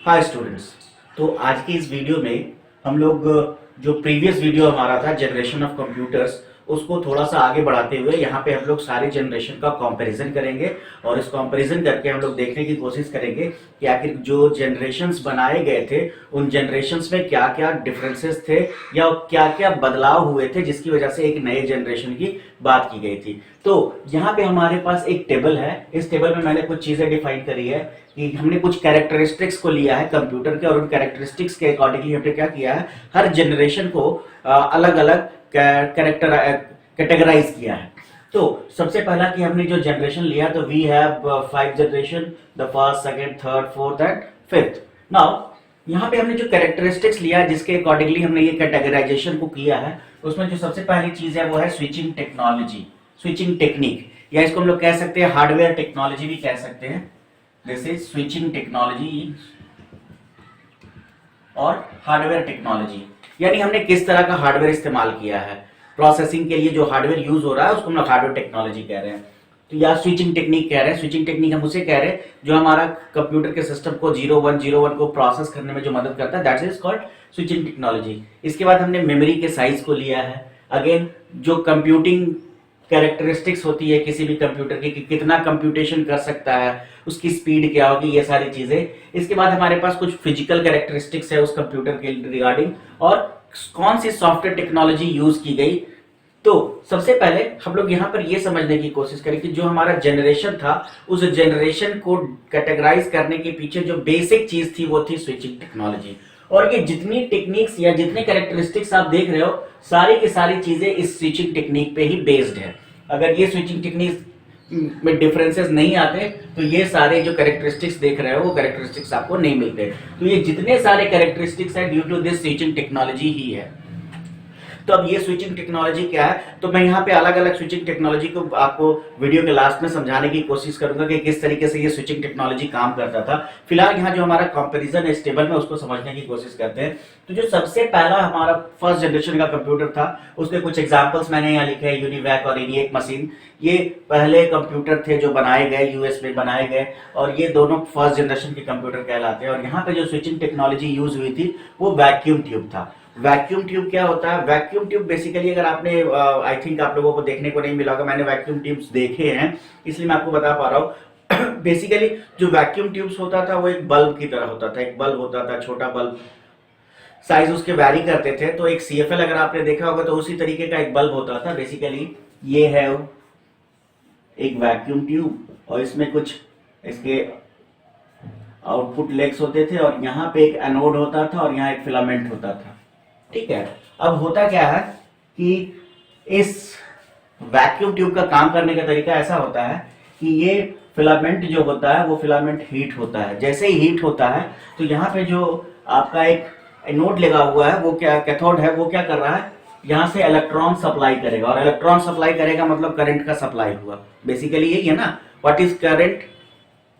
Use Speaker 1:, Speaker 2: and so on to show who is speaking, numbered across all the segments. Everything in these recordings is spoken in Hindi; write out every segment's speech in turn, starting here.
Speaker 1: Hi students. तो आज की इस वीडियो में हम लोग जो प्रीवियस वीडियो हमारा था जनरेशन ऑफ कंप्यूटर्स, उसको थोड़ा सा आगे बढ़ाते हुए यहाँ पे हम लोग सारे जनरेशन का कंपैरिजन करेंगे और इस कंपैरिजन करके हम लोग देखने की कोशिश करेंगे कि आखिर जो जनरेशन्स बनाए गए थे उन जनरेशन्स में क्या क्या डिफरेंसेस थे या क्या क्या बदलाव हुए थे जिसकी वजह से एक नए जनरेशन की बात की गई थी। तो यहाँ पे हमारे पास एक टेबल है। इस टेबल में मैंने कुछ चीजें डिफाइन करी है कि हमने कुछ कैरेक्टरिस्टिक्स को लिया है कंप्यूटर के और उन कैरेक्टरिस्टिक्स के अकॉर्डिंगली हमने क्या किया है, हर जनरेशन को अलग अलग कैटेगराइज किया है। तो सबसे पहला कि हमने जो जनरेशन लिया तो we have 5 generation, the first, second, third, fourth and fifth. Now यहाँ पे हमने जो कैरेक्टरिस्टिक्स लिया जिसके अकॉर्डिंगली हमने ये कैटेगराइजेशन को किया है, उसमें जो सबसे पहली चीज है वो है स्विचिंग टेक्नोलॉजी, स्विचिंग टेक्निक, या इसको हम लोग कह सकते हैं हार्डवेयर टेक्नोलॉजी भी कह सकते हैं। दिस इज स्विचिंग टेक्नोलॉजी और हार्डवेयर टेक्नोलॉजी, यानी हमने किस तरह का हार्डवेयर इस्तेमाल किया है। प्रोसेसिंग के लिए जो हार्डवेयर यूज हो रहा है उसको हम लोग हार्डवेयर टेक्नोलॉजी कह रहे हैं, तो या स्विचिंग टेक्निक कह रहे हैं। स्विचिंग टेक्निक हम उसे कह रहे हैं जो हमारा कंप्यूटर के सिस्टम को 0101 को प्रोसेस करने में जो मदद करता है, that is called switching technology. इसके बाद हमने मेमोरी के साइज को लिया है। अगेन जो कंप्यूटिंग कैरेक्टरिस्टिक्स होती है किसी भी कंप्यूटर की कि कितना कंप्यूटेशन कर सकता है, उसकी स्पीड क्या होगी, ये सारी चीजें। इसके बाद हमारे पास कुछ फिजिकल कैरेक्टरिस्टिक्स है उस कंप्यूटर के रिगार्डिंग और कौन सी सॉफ्टवेयर टेक्नोलॉजी यूज की गई। तो सबसे पहले हम लोग यहाँ पर ये समझने की कोशिश करें कि जो हमारा जनरेशन था उस जनरेशन को कैटेगराइज करने के पीछे जो बेसिक चीज थी वो थी स्विचिंग टेक्नोलॉजी। और ये जितनी टेक्निक्स या जितने कैरेक्टरिस्टिक्स आप देख रहे हो सारी की सारी चीजें इस स्विचिंग टेक्निक पे ही बेस्ड है। अगर ये स्विचिंग टेक्निक में डिफरेंसेस नहीं आते तो ये सारे जो कैरेक्टरिस्टिक्स देख रहे हो वो कैरेक्टरिस्टिक्स आपको नहीं मिलते। तो ये जितने सारे कैरेक्टरिस्टिक्स है due to this switching technology ही है। तो अब ये स्विचिंग टेक्नोलॉजी क्या है, तो मैं यहाँ पे अलग अलग स्विचिंग टेक्नोलॉजी को आपको वीडियो के लास्ट में समझाने की कोशिश करूंगा कि किस तरीके से ये स्विचिंग टेक्नोलॉजी काम करता था। फिलहाल यहाँ जो हमारा कंपैरिजन है इस टेबल में उसको समझने की कोशिश करते हैं। तो जो सबसे पहला हमारा फर्स्ट जनरेशन का कंप्यूटर था उसके कुछ एग्जाम्पल्स मैंने यहाँ लिखे हैं, यूनिवैक और ENIAC मशीन। ये पहले कंप्यूटर थे जो बनाए गए, यूएस में बनाए गए, और ये दोनों फर्स्ट जनरेशन के कंप्यूटर कहलाते हैं। और यहाँ पे जो स्विचिंग टेक्नोलॉजी यूज हुई थी वो वैक्यूम ट्यूब था। वैक्यूम ट्यूब क्या होता है? वैक्यूम ट्यूब बेसिकली अगर आपने आई थिंक आप लोगों को देखने को नहीं मिला होगा, मैंने वैक्यूम ट्यूब्स देखे हैं इसलिए मैं आपको बता पा रहा हूँ। बेसिकली जो वैक्यूम ट्यूब्स होता था वो एक बल्ब की तरह होता था, एक बल्ब होता था, छोटा बल्ब, साइज उसके वैरी करते थे। तो एक CFL अगर आपने देखा होगा तो उसी तरीके का एक बल्ब होता था। बेसिकली ये है एक वैक्यूम ट्यूब और इसमें कुछ इसके आउटपुट लेग्स होते थे और यहाँ पे एक एनोड होता था और यहाँ एक फिलामेंट होता था। ठीक है, अब होता क्या है कि इस वैक्यूम ट्यूब का काम करने का तरीका ऐसा होता है कि ये फिलामेंट जो होता है वो फिलामेंट हीट होता है। जैसे ही हीट होता है तो यहाँ पे जो आपका एक एनोड लगा हुआ है वो क्या, कैथोड है, वो क्या कर रहा है, यहाँ से इलेक्ट्रॉन सप्लाई करेगा। और इलेक्ट्रॉन सप्लाई करेगा मतलब करंट का सप्लाई हुआ। बेसिकली यही है ना, what is current,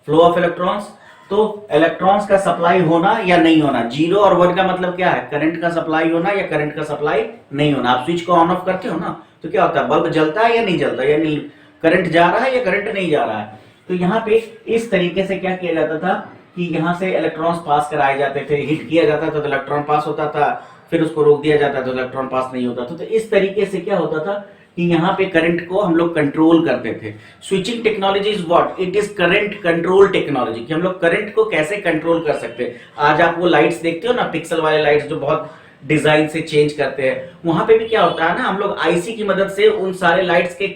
Speaker 1: flow of electrons. तो इलेक्ट्रॉन्स का सप्लाई होना या नहीं होना, 0 और 1 का मतलब क्या है, करंट का सप्लाई होना या करंट का सप्लाई नहीं होना। आप स्विच को ऑन ऑफ करते हो ना तो क्या होता है, बल्ब जलता है या नहीं जलता, यानी करंट जा रहा है या करंट नहीं जा रहा है। तो यहाँ पे इस तरीके से क्या किया जाता था कि यहाँ से इलेक्ट्रॉन्स पास कराए जाते थे, हिट किया जाता था तो इलेक्ट्रॉन पास होता था, फिर उसको रोक दिया जाता था तो इलेक्ट्रॉन पास नहीं होता था। तो इस तरीके से क्या होता था कि यहाँ पे करंट को हम लोग कंट्रोल करते थे। Switching technology is what, it is current control technology, कि हम लोग करंट को कैसे कंट्रोल कर सकते हैं। आज आप वो लाइट्स देखते हो ना, पिक्सल वाले लाइट्स जो बहुत डिजाइन से चेंज करते हैं, वहां पे भी क्या होता है ना, हम लोग आईसी की मदद से उन सारे लाइट्स के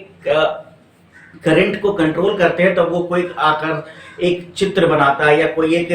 Speaker 1: करंट को कंट्रोल करते हैं। तो वो कोई आकर एक चित्र बनाता है या कोई एक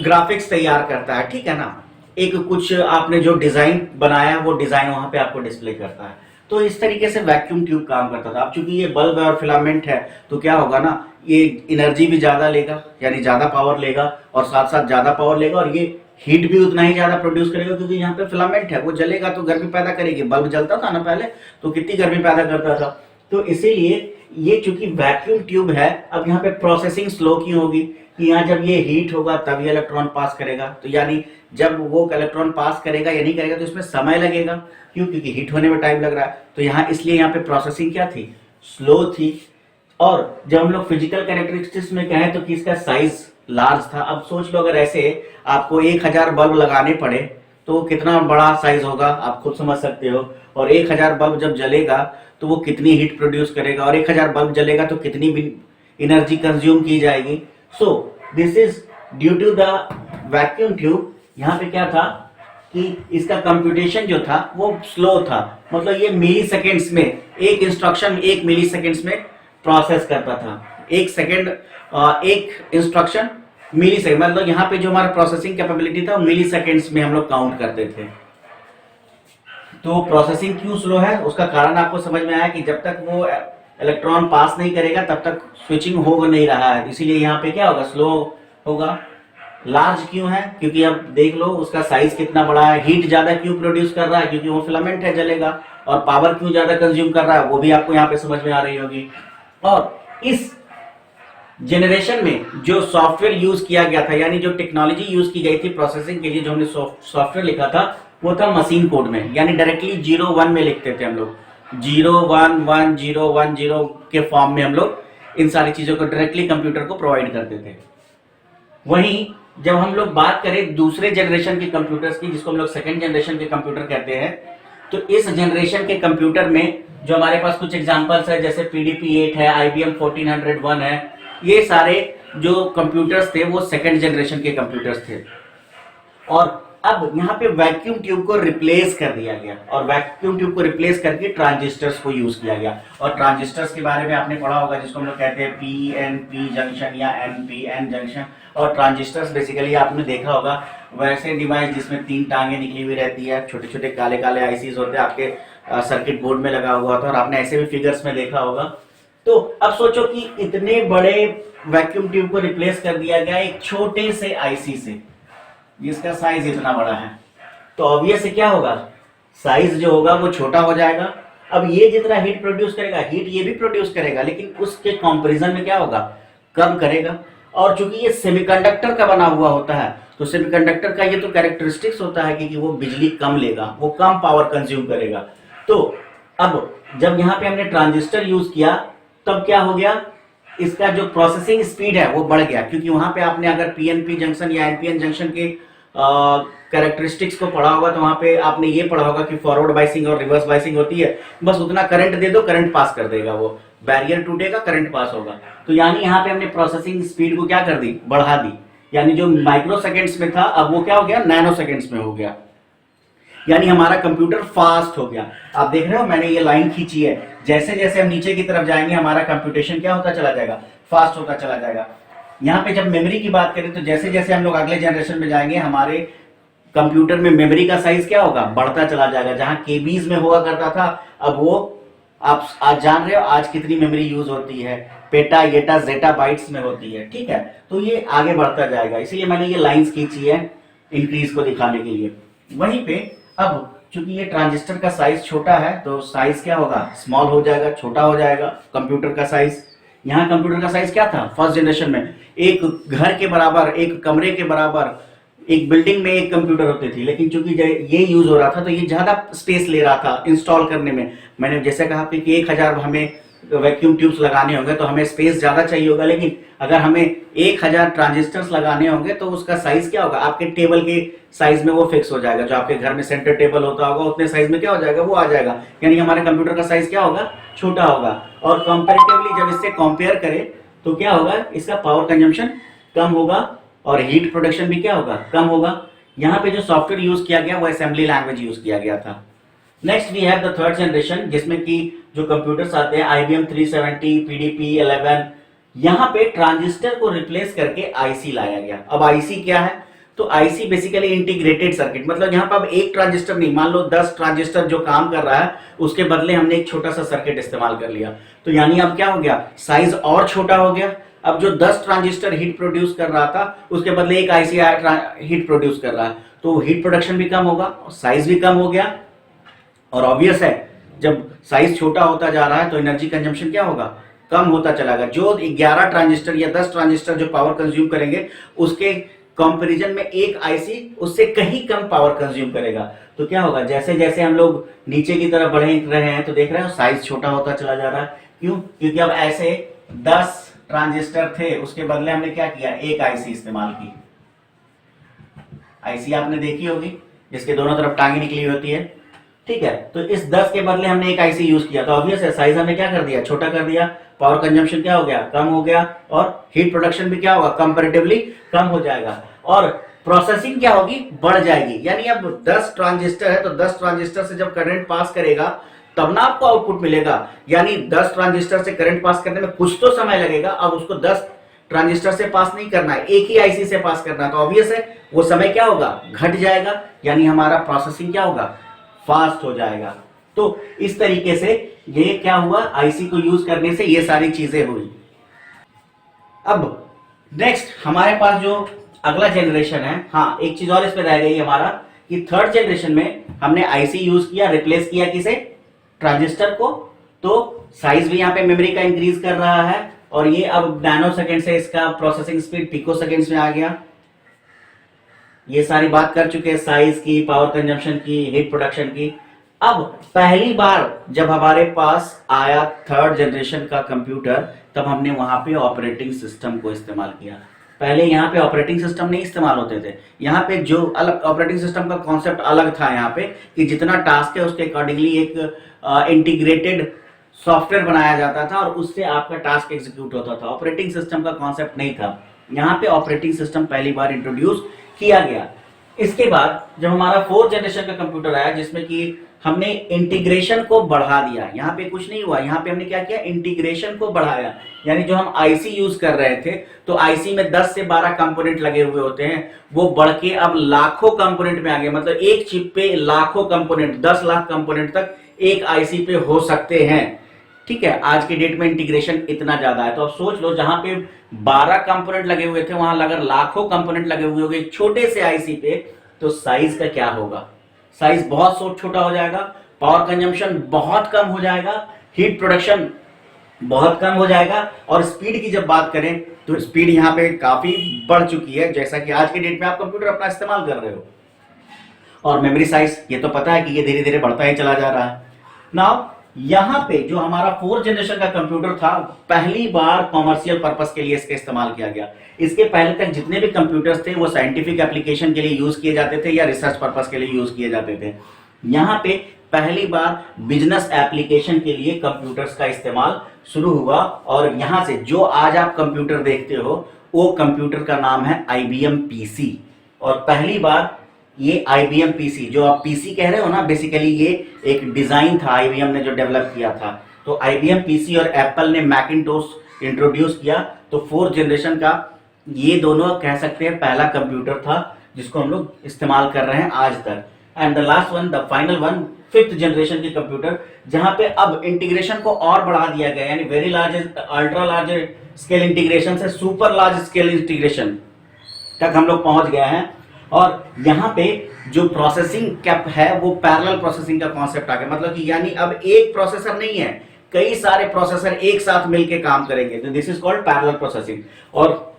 Speaker 1: ग्राफिक्स तैयार करता है, ठीक है ना, एक कुछ आपने जो डिजाइन बनाया वो डिजाइन वहां पे आपको डिस्प्ले करता है। तो इस तरीके से वैक्यूम ट्यूब काम करता था। अब चूंकि ये बल्ब और फिलामेंट है तो क्या होगा ना, ये एनर्जी भी ज्यादा लेगा, यानी ज्यादा पावर लेगा, और साथ साथ ज्यादा पावर लेगा और ये हीट भी उतना ही ज्यादा प्रोड्यूस करेगा, क्योंकि यहाँ पे फिलामेंट है, वो जलेगा तो गर्मी पैदा करेगी। बल्ब जलता था ना पहले तो कितनी गर्मी पैदा करता था। तो इसीलिए ये चूंकि वैक्यूम ट्यूब है, अब यहाँ पे प्रोसेसिंग स्लो की होगी कि यहाँ जब ये हीट होगा तब ये इलेक्ट्रॉन पास करेगा। तो यानी जब वो इलेक्ट्रॉन पास करेगा या नहीं करेगा तो इसमें समय लगेगा, क्यों, क्योंकि हीट होने में टाइम लग रहा है। तो यहाँ इसलिए यहाँ पे प्रोसेसिंग क्या थी, स्लो थी। और जब हम लोग फिजिकल कैरेक्टरिस्टिक्स में कहें तो कि इसका साइज लार्ज था। अब सोच लो अगर ऐसे आपको 1000 बल्ब लगाने पड़े तो कितना बड़ा साइज होगा, आप खुद समझ सकते हो। और 1000 बल्ब जब जलेगा तो वो कितनी हीट प्रोड्यूस करेगा, और 1000 बल्ब जलेगा तो कितनी भी एनर्जी कंज्यूम की जाएगी। So this is due to the vacuum tube. यहाँ पे क्या था कि इसका कंप्यूटेशन जो था वो स्लो था, मतलब ये मिली सेकेंड्स में, एक इंस्ट्रक्शन 1 मिली सेकेंड्स में प्रोसेस करता था। 1 सेकेंड, एक इंस्ट्रक्शन मिली सेकेंड, मतलब यहाँ पे जो हमारा प्रोसेसिंग कैपेबिलिटी था मिली सेकेंड्स में हम लोग काउंट करते थे। तो प्रोसेसिंग क्यों स्लो है उसका कारण आपको समझ में आया कि जब तक वो इलेक्ट्रॉन पास नहीं करेगा तब तक स्विचिंग हो नहीं रहा है, इसीलिए यहाँ पे क्या होगा, स्लो होगा। लार्ज क्यों है, क्योंकि अब देख लो उसका साइज कितना बड़ा है। हीट ज्यादा क्यों प्रोड्यूस कर रहा है, क्योंकि वो फिलामेंट है, जलेगा। और पावर क्यों ज्यादा कंज्यूम कर रहा है वो भी आपको यहाँ पे समझ में आ रही होगी। और इस जनरेशन में जो सॉफ्टवेयर यूज किया गया था, यानी जो टेक्नोलॉजी यूज की गई थी प्रोसेसिंग के लिए, जो हमने सॉफ्टवेयर लिखा था वो था मशीन कोड में, यानी डायरेक्टली 0 1 में लिखते थे हम लोग। 0 1 1 0 1 0 के फॉर्म में हम लोग इन सारी चीजों को डायरेक्टली कंप्यूटर को प्रोवाइड करते थे। वहीं जब हम लोग बात करें दूसरे जनरेशन के कंप्यूटर्स की, जिसको हम लोग सेकेंड जनरेशन के कंप्यूटर कहते हैं, तो इस जनरेशन के कंप्यूटर में जो हमारे पास कुछ एग्जांपल्स है, जैसे PDP-8 है, IBM 1401 है, ये सारे जो कंप्यूटर्स थे वो सेकेंड जनरेशन के कंप्यूटर्स थे। और अब यहाँ पे वैक्यूम ट्यूब को रिप्लेस कर दिया गया, और वैक्यूम ट्यूब को रिप्लेस करके ट्रांजिस्टर्स को यूज किया गया। और ट्रांजिस्टर्स के बारे में आपने पढ़ा होगा, जिसको हम लोग कहते हैं PNP जंक्शन या NPN जंक्शन। और ट्रांजिस्टर्स बेसिकली आपने देखा होगा वैसे डिवाइस जिसमें 3 टांगे निकली हुई रहती है, छोटे छोटे काले काले आईसीज होते हैं, आपके सर्किट बोर्ड में लगा हुआ था, और आपने ऐसे भी फिगर्स में देखा होगा। तो अब सोचो कि इतने बड़े वैक्यूम ट्यूब को रिप्लेस कर दिया गया एक छोटे से आईसी से, जिसका साइज इतना बड़ा है, तो ऑब्वियस से क्या होगा, साइज जो होगा वो छोटा हो जाएगा। अब ये जितना हीट प्रोड्यूस करेगा, हीट ये भी प्रोड्यूस करेगा, लेकिन उसके कंपैरिजन में क्या होगा, कम करेगा। और चूंकि ये सेमीकंडक्टर का बना हुआ होता है, तो सेमीकंडक्टर का ये तो कैरेक्टरिस्टिक्स होता है कि वो बिजली कम लेगा, वो कम पावर कंज्यूम करेगा। तो अब जब यहाँ पे हमने ट्रांजिस्टर यूज किया तब क्या हो गया, इसका जो प्रोसेसिंग स्पीड है वो बढ़ गया, क्योंकि वहां पे आपने अगर PNP जंक्शन या NPN जंक्शन के कैरेक्टरिस्टिक्स को पढ़ा होगा तो वहां पे आपने ये पढ़ा होगा कि फॉरवर्ड बाइसिंग और रिवर्स बाइसिंग होती है। बस उतना करंट दे दो, करंट पास कर देगा, वो बैरियर टूटेगा, करंट पास होगा। तो यानी यहाँ पे हमने प्रोसेसिंग स्पीड को क्या कर दी, बढ़ा दी, यानी जो माइक्रो सेकेंड्स में था अब वो क्या हो गया, नैनो सेकेंड्स में हो गया, यानी हमारा कंप्यूटर फास्ट हो गया। आप देख रहे हो मैंने ये लाइन खींची है, जैसे जैसे हम नीचे की तरफ जाएंगे हमारा कंप्यूटेशन क्या होता चला जाएगा, फास्ट होता चला जाएगा। यहाँ पे जब मेमोरी की बात करें तो जैसे जैसे हम लोग अगले जनरेशन में जाएंगे हमारे कंप्यूटर में मेमोरी का साइज क्या होगा, बढ़ता चला जाएगा। जहां केबीज में हुआ करता था, अब वो आप आज जान रहे हो आज कितनी मेमोरी यूज होती है, पेटा येटा जेटा बाइट्स में होती है, ठीक है। तो ये आगे बढ़ता जाएगा, इसीलिए मैंने ये लाइंस खींची है इंक्रीज को दिखाने के लिए। वहीं पे अब चूंकि ये ट्रांजिस्टर का साइज छोटा है तो साइज क्या होगा, स्मॉल हो जाएगा, छोटा हो जाएगा कंप्यूटर का साइज। यहाँ कंप्यूटर का साइज क्या था फर्स्ट जनरेशन में, एक घर के बराबर, एक कमरे के बराबर, एक बिल्डिंग में एक कंप्यूटर होती थी। लेकिन चूंकि ये यूज हो रहा था तो ये ज्यादा स्पेस ले रहा था इंस्टॉल करने में। मैंने जैसे कहा कि 1000 हमें वैक्यूम ट्यूब्स लगाने होंगे तो हमें स्पेस ज्यादा चाहिए होगा, लेकिन अगर हमें 1000 ट्रांजिस्टर्स लगाने होंगे तो उसका साइज क्या होगा, आपके टेबल के साइज में वो फिक्स हो जाएगा। जो आपके घर में सेंटर टेबल होता होगा उतने साइज में क्या हो जाएगा, वो आ जाएगा। यानी हमारे कंप्यूटर का साइज क्या होगा, छोटा होगा। और कंपैरेटिवली जब इससे कंपेयर करें तो क्या होगा, इसका पावर कंजम्पशन कम होगा और हीट प्रोडक्शन भी क्या होगा, कम होगा। यहाँ पे जो सॉफ्टवेयर यूज किया गया वो असेंबली लैंग्वेज यूज किया गया था। Next we have the third generation, जिसमें कि जो कंप्यूटर्स आते हैं IBM 370, PDP-11, यहाँ पे ट्रांजिस्टर को रिप्लेस करके आईसी लाया गया। अब आईसी क्या है, तो आईसी बेसिकली इंटीग्रेटेड सर्किट, मतलब यहाँ पर अब एक ट्रांजिस्टर नहीं, मान लो 10 ट्रांजिस्टर जो काम कर रहा है उसके बदले हमने एक छोटा सा सर्किट इस्तेमाल कर लिया। तो यानी अब क्या हो गया, साइज और छोटा हो गया। अब जो 10 ट्रांजिस्टर हीट प्रोड्यूस कर रहा था उसके बदले एक आईसी हीट प्रोड्यूस कर रहा है, तो हीट प्रोडक्शन भी कम होगा, साइज भी कम हो गया। और ऑब्वियस है जब साइज छोटा होता जा रहा है तो एनर्जी कंजम्पशन क्या होगा, कम होता चला गया। जो 11 ट्रांजिस्टर या 10 ट्रांजिस्टर जो पावर कंज्यूम करेंगे उसके कंपैरिजन में एक आईसी उससे कहीं कम पावर कंज्यूम करेगा। तो क्या होगा, जैसे जैसे हम लोग नीचे की तरफ बढ़ रहे हैं तो देख रहे हो साइज छोटा होता चला जा रहा है। क्यों, क्योंकि अब ऐसे 10 ट्रांजिस्टर थे उसके बदले हमने क्या किया, एक आईसी इस्तेमाल की। आईसी आपने देखी होगी जिसके दोनों तरफ टांगे निकली होती है, ठीक है। तो इस 10 के बदले हमने एक आईसी यूज किया, तो ऑब्वियस है साइज हमने क्या कर दिया, छोटा कर दिया, पावर कंजम्पशन क्या हो गया, कम हो गया, और हीट प्रोडक्शन भी क्या होगा, कंपैरेटिवली कम हो जाएगा, और प्रोसेसिंग क्या होगी, बढ़ जाएगी। यानी अब 10 ट्रांजिस्टर है तो 10 ट्रांजिस्टर से जब करंट पास करेगा तब ना आपको आउटपुट मिलेगा। यानी 10 ट्रांजिस्टर से करंट पास करने में कुछ तो समय लगेगा, अब उसको 10 ट्रांजिस्टर से पास नहीं करना है, एक ही आईसी से पास करना है, तो ऑब्वियस है वो समय क्या होगा, घट जाएगा, यानी हमारा प्रोसेसिंग क्या होगा, फास्ट हो जाएगा। तो इस तरीके से ये क्या हुआ, आईसी को यूज करने से ये सारी चीजें हुई। अब नेक्स्ट हमारे पास जो अगला जनरेशन है, हाँ एक चीज और इस पे रह गई हमारा कि थर्ड जनरेशन में हमने आईसी यूज किया, रिप्लेस किया किसे, ट्रांजिस्टर को, तो साइज भी यहाँ पे मेमोरी का इंक्रीज कर रहा है, और ये अब नैनो सेकेंड से इसका प्रोसेसिंग स्पीड पिको सेकेंड्स में आ गया। ये सारी बात कर चुके हैं, साइज की, पावर कंजम्पशन की, हीट प्रोडक्शन की। अब पहली बार जब हमारे पास आया थर्ड जनरेशन का कंप्यूटर, तब हमने वहां पे ऑपरेटिंग सिस्टम को इस्तेमाल किया। पहले यहाँ पे ऑपरेटिंग सिस्टम नहीं इस्तेमाल होते थे, यहाँ पे जो अलग ऑपरेटिंग सिस्टम का कॉन्सेप्ट अलग था यहाँ पे, कि जितना टास्क है उसके अकॉर्डिंगली एक इंटीग्रेटेड सॉफ्टवेयर बनाया जाता था और उससे आपका टास्क एग्जीक्यूट होता था। ऑपरेटिंग सिस्टम का कॉन्सेप्ट नहीं था, यहाँ पे ऑपरेटिंग सिस्टम पहली बार इंट्रोड्यूस किया गया। इसके बाद जब हमारा फोर्थ जनरेशन का कंप्यूटर आया जिसमें कि हमने इंटीग्रेशन को बढ़ा दिया, यहाँ पे कुछ नहीं हुआ, यहाँ पे हमने क्या किया, इंटीग्रेशन को बढ़ाया। यानी जो हम आईसी यूज कर रहे थे तो आईसी में 10 से 12 कंपोनेंट लगे हुए होते हैं, वो बढ़ के अब लाखों कंपोनेंट में आ गए। मतलब एक चिप पे लाखों कंपोनेंट, 10 लाख कंपोनेंट तक एक आईसी पे हो सकते हैं, ठीक है। आज के डेट में इंटीग्रेशन इतना ज्यादा है, तो अब सोच लो जहां पे 12 कंपोनेंट लगे हुए थे वहां अगर लाखों कंपोनेंट लगे हुए होंगे छोटे से आईसी पे, तो साइज का क्या होगा, साइज बहुत छोटा हो जाएगा, पावर कंजम्पशन बहुत कम हो जाएगा, हीट प्रोडक्शन बहुत कम हो जाएगा, और स्पीड की जब बात करें तो स्पीड यहाँ पे काफी बढ़ चुकी है, जैसा कि आज के डेट में आप कंप्यूटर अपना इस्तेमाल कर रहे हो। और मेमोरी साइज ये तो पता है कि ये धीरे धीरे बढ़ता ही चला जा रहा है। नाउ यहां पे जो हमारा फोर्थ जनरेशन का कंप्यूटर था, पहली बार कॉमर्शियल पर्पस के लिए इसका इस्तेमाल किया गया। इसके पहले तक जितने भी कंप्यूटर्स थे वो साइंटिफिक एप्लीकेशन के लिए यूज किए जाते थे या रिसर्च पर्पस के लिए यूज किए जाते थे। यहां पे पहली बार बिजनेस एप्लीकेशन के लिए कंप्यूटर्स का इस्तेमाल शुरू हुआ, और यहां से जो आज आप कंप्यूटर देखते हो वो कंप्यूटर का नाम है IBM PC। और पहली बार ये IBM PC, जो आप PC कह रहे हो ना, बेसिकली ये एक डिजाइन था IBM ने जो डेवलप किया था। तो IBM PC और एप्पल ने मैकिंटोश इंट्रोड्यूस किया, तो फोर्थ जनरेशन का ये दोनों कह सकते हैं पहला कंप्यूटर था जिसको हम लोग इस्तेमाल कर रहे हैं आज तक। And the last one, the final one, fifth generation के कंप्यूटर, जहां पे अब इंटीग्रेशन को और बढ़ा दिया गया, यानी very large, ultra large scale integration से सुपर लार्ज स्केल इंटीग्रेशन तक हम लोग पहुंच गए हैं। और यहाँ पे जो प्रोसेसिंग कैप है वो पैरेलल प्रोसेसिंग का कॉन्सेप्ट आ गया, मतलब कि यानी अब एक प्रोसेसर नहीं है, कई सारे प्रोसेसर एक साथ मिलके काम करेंगे, तो this is called parallel processing. और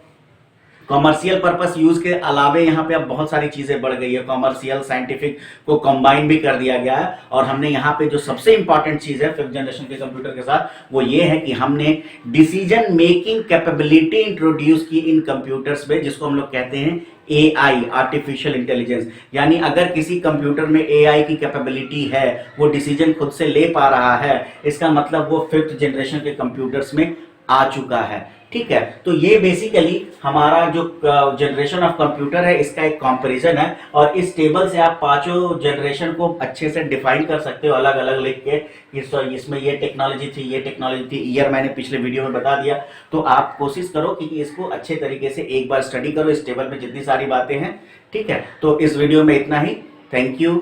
Speaker 1: कॉमर्शियल पर्पस यूज के अलावे यहाँ पे अब बहुत सारी चीजें बढ़ गई है, कॉमर्शियल साइंटिफिक को कंबाइन भी कर दिया गया है। और हमने यहाँ पे जो सबसे इंपॉर्टेंट चीज है फिफ्थ जनरेशन के कंप्यूटर के साथ वो ये है कि हमने डिसीजन मेकिंग कैपेबिलिटी इंट्रोड्यूस की इन कंप्यूटर्स में, जिसको हम लोग कहते हैं AI, आर्टिफिशियल इंटेलिजेंस। यानी अगर किसी कंप्यूटर में AI की कैपेबिलिटी है, वो डिसीजन खुद से ले पा रहा है, इसका मतलब वो फिफ्थ जनरेशन के कंप्यूटर्स में आ चुका है, ठीक है। तो ये बेसिकली हमारा जो जनरेशन ऑफ कंप्यूटर है इसका एक कंपैरिजन है, और इस टेबल से आप पांचों जनरेशन को अच्छे से डिफाइन कर सकते हो अलग अलग लिख के, इसमें ये टेक्नोलॉजी थी, ये टेक्नोलॉजी थी, ईयर मैंने पिछले वीडियो में बता दिया। तो आप कोशिश करो कि इसको अच्छे तरीके से एक बार स्टडी करो, इस टेबल में जितनी सारी बातें हैं, ठीक है। तो इस वीडियो में इतना ही, थैंक यू।